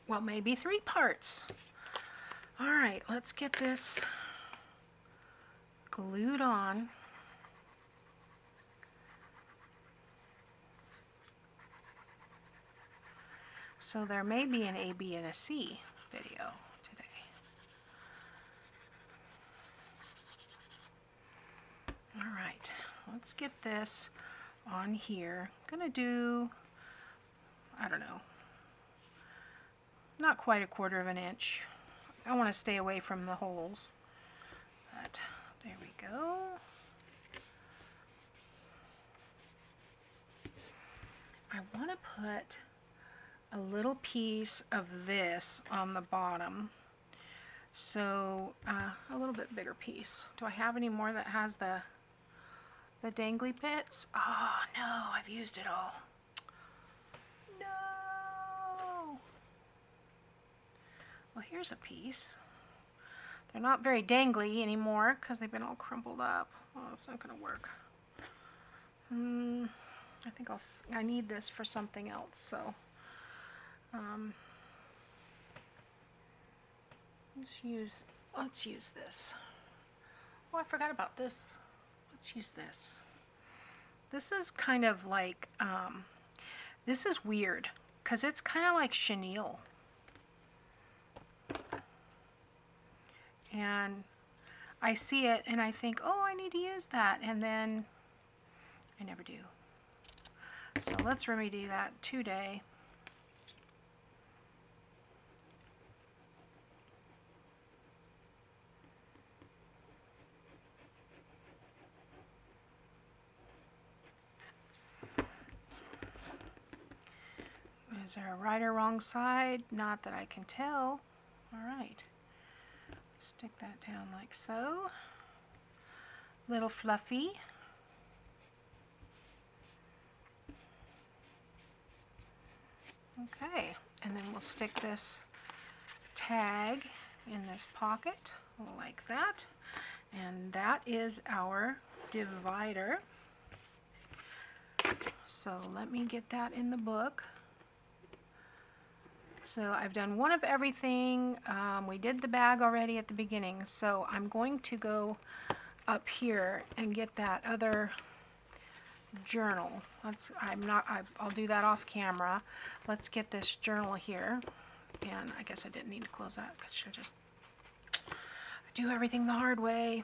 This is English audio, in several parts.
well, maybe 3 parts. All right, let's get this glued on. So there may be an A, B, and a C video today. All right, let's get this on here. I'm gonna do, I don't know, not quite 1/4 of an inch. I want to stay away from the holes, but there we go. I want to put a little piece of this on the bottom, so a little bit bigger piece. Do I have any more that has the dangly bits? Oh no, I've used it all. No. Well, here's a piece. They're not very dangly anymore because they've been all crumpled up. Well, it's not going to work. I think I need this for something else, so let's use this. Oh, I forgot about this. Let's use this. This is kind of like this is weird because it's kind of like chenille, and I see it and I think, oh, I need to use that, and then I never do. So let's remedy that today. Is there a right or wrong side? Not that I can tell. All right. Stick that down like so. Little fluffy. Okay, and then we'll stick this tag in this pocket like that. And that is our divider. So let me get that in the book. So I've done one of everything. We did the bag already at the beginning, so I'm going to go up here and get that other journal. I'll do that off camera. Let's get this journal here. And I guess I didn't need to close that because I just do everything the hard way.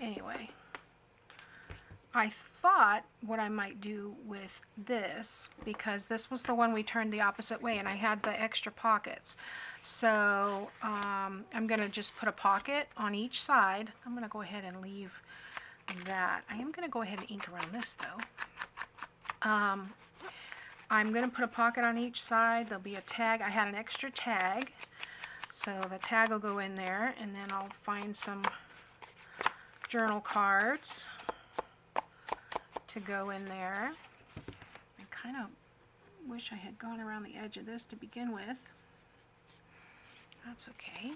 Anyway, I thought what I might do with this, because this was the one we turned the opposite way and I had the extra pockets. So I'm going to just put a pocket on each side. I'm going to go ahead and leave that. I am going to go ahead and ink around this though. I'm going to put a pocket on each side. There'll be a tag. I had an extra tag, so the tag will go in there, and then I'll find some journal cards to go in there. I kind of wish I had gone around the edge of this to begin with. That's okay.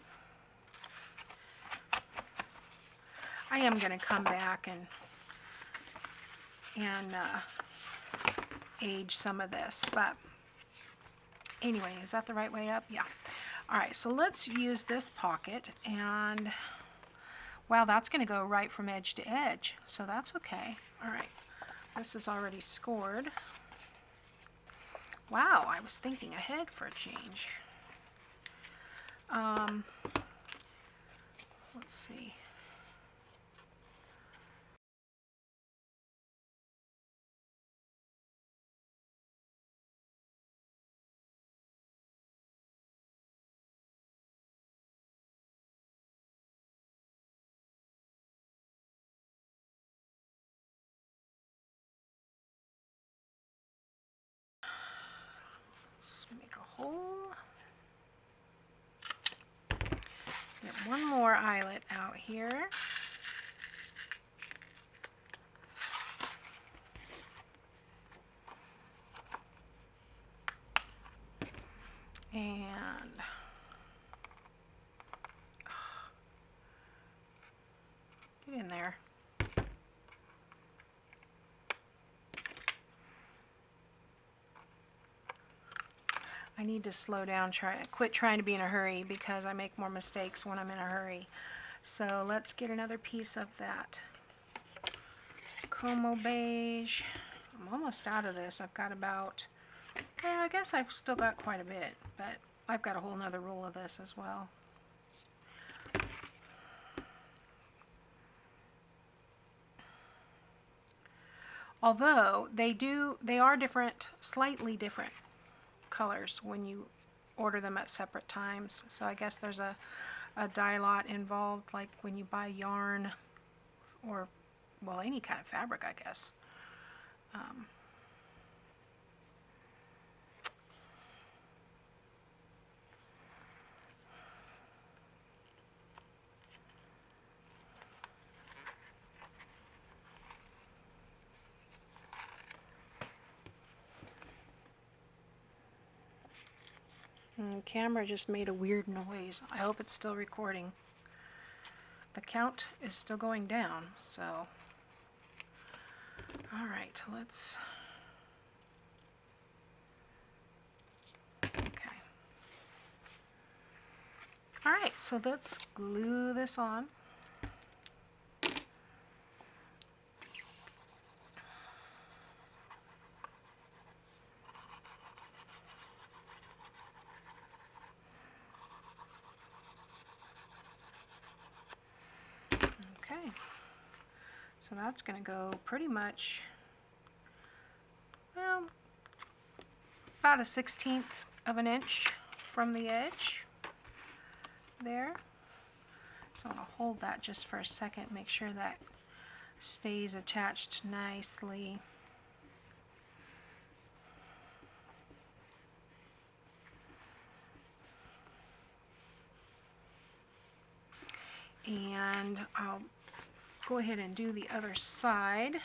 I am going to come back and age some of this, but anyway, is that the right way up? Yeah. All right, so let's use this pocket, and wow, that's going to go right from edge to edge, so that's okay. All right, this is already scored. Wow, I was thinking ahead for a change. Let's see. Make a hole. Get one more eyelet out here. And get in there. I need to slow down, quit trying to be in a hurry because I make more mistakes when I'm in a hurry. So let's get another piece of that Como beige. I'm almost out of this. I've got about, well, I guess I've still got quite a bit, but I've got a whole nother roll of this as well. Although they are different, slightly different colors when you order them at separate times. So I guess there's a dye lot involved, like when you buy yarn or, well, any kind of fabric, I guess. And the camera just made a weird noise. I hope it's still recording. The count is still going down, so. All right, let's. Okay. All right, so let's glue this on. Okay, so that's going to go pretty much, well, about a 1/16 of an inch from the edge there. So I'm going to hold that just for a second, make sure that stays attached nicely. And I'll go ahead and do the other side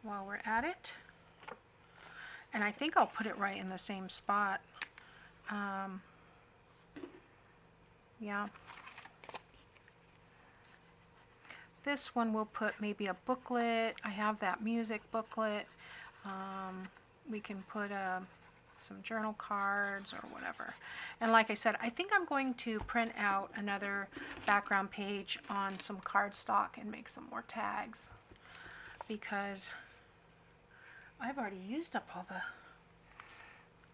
while we're at it. And I think I'll put it right in the same spot. Yeah. This one we'll put maybe a booklet. I have that music booklet. We can put some journal cards or whatever. And like I said, I think I'm going to print out another background page on some cardstock and make some more tags, because I've already used up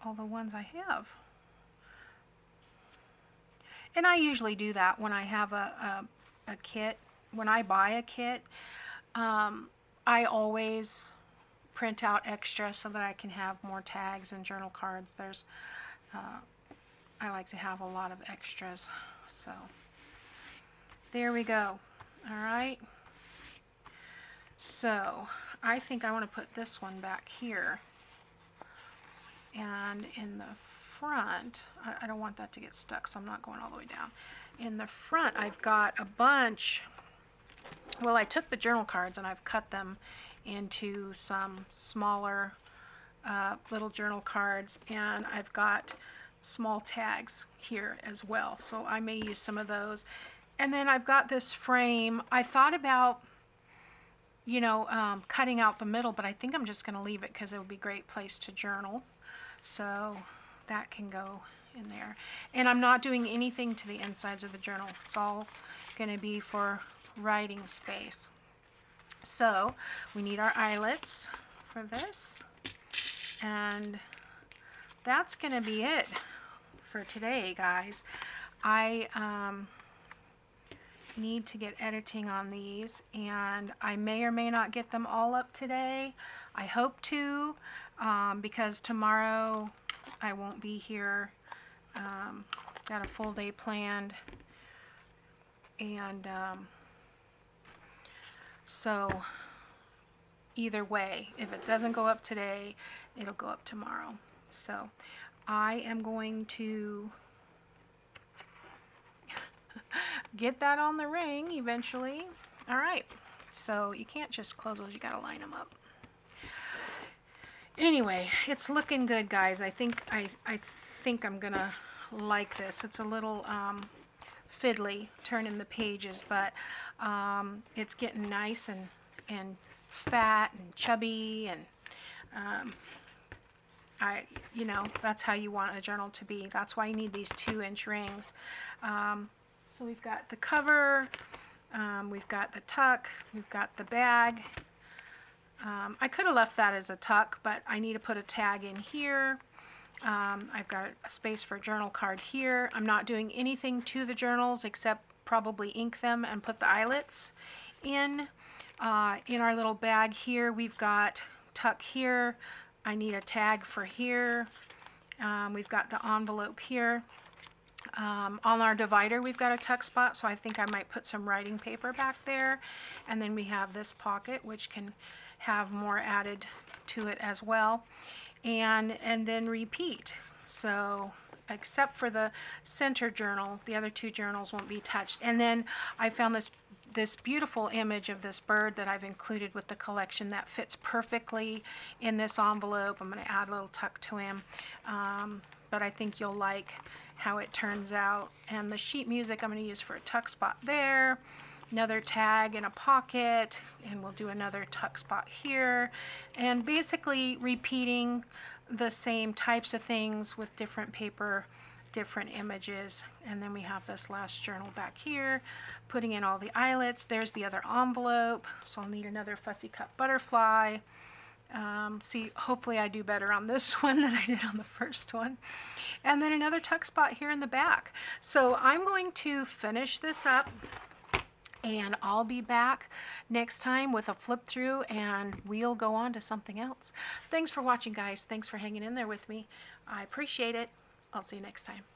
all the ones I have. And I usually do that when I have a kit. When I buy a kit, I always print out extra so that I can have more tags and journal cards. I like to have a lot of extras. So there we go. All right. So I think I want to put this one back here. And in the front, I don't want that to get stuck, so I'm not going all the way down. In the front, I've got a bunch. Well, I took the journal cards and I've cut them into some smaller little journal cards, and I've got small tags here as well, so I may use some of those. And then I've got this frame. I thought about, you know, cutting out the middle, but I think I'm just going to leave it because it would be a great place to journal. So that can go in there. And I'm not doing anything to the insides of the journal. It's all going to be for writing space. So we need our eyelets for this, and that's going to be it for today, guys. I need to get editing on these, and I may or may not get them all up today. I hope to, because tomorrow I won't be here. Got a full day planned, and so either way, if it doesn't go up today, it'll go up tomorrow. So I am going to get that on the ring eventually. All right, so you can't just close those, you gotta line them up. Anyway, it's looking good, guys. I think I'm gonna like this. It's a little fiddly turning the pages, but it's getting nice and fat and chubby, and you know, that's how you want a journal to be. That's why you need these 2-inch rings. So we've got the cover, we've got the tuck, we've got the bag. I could have left that as a tuck, but I need to put a tag in here. I've got a space for a journal card here. I'm not doing anything to the journals except probably ink them and put the eyelets in. In our little bag here, we've got tuck here. I need a tag for here. We've got the envelope here. On our divider, we've got a tuck spot, so I think I might put some writing paper back there. And then we have this pocket, which can have more added to it as well. And then repeat. So except for the center journal, the other 2 journals won't be touched. And then I found this beautiful image of this bird that I've included with the collection that fits perfectly in this envelope. I'm going to add a little tuck to him, but I think you'll like how it turns out. And the sheet music I'm going to use for a tuck spot there, another tag in a pocket, and we'll do another tuck spot here, and basically repeating the same types of things with different paper, different images. And then we have this last journal back here, putting in all the eyelets. There's the other envelope, so I'll need another fussy cut butterfly. See, hopefully I do better on this one than I did on the first one. And then another tuck spot here in the back. So I'm going to finish this up, and I'll be back next time with a flip through, and we'll go on to something else. Thanks for watching, guys. Thanks for hanging in there with me. I appreciate it. I'll see you next time.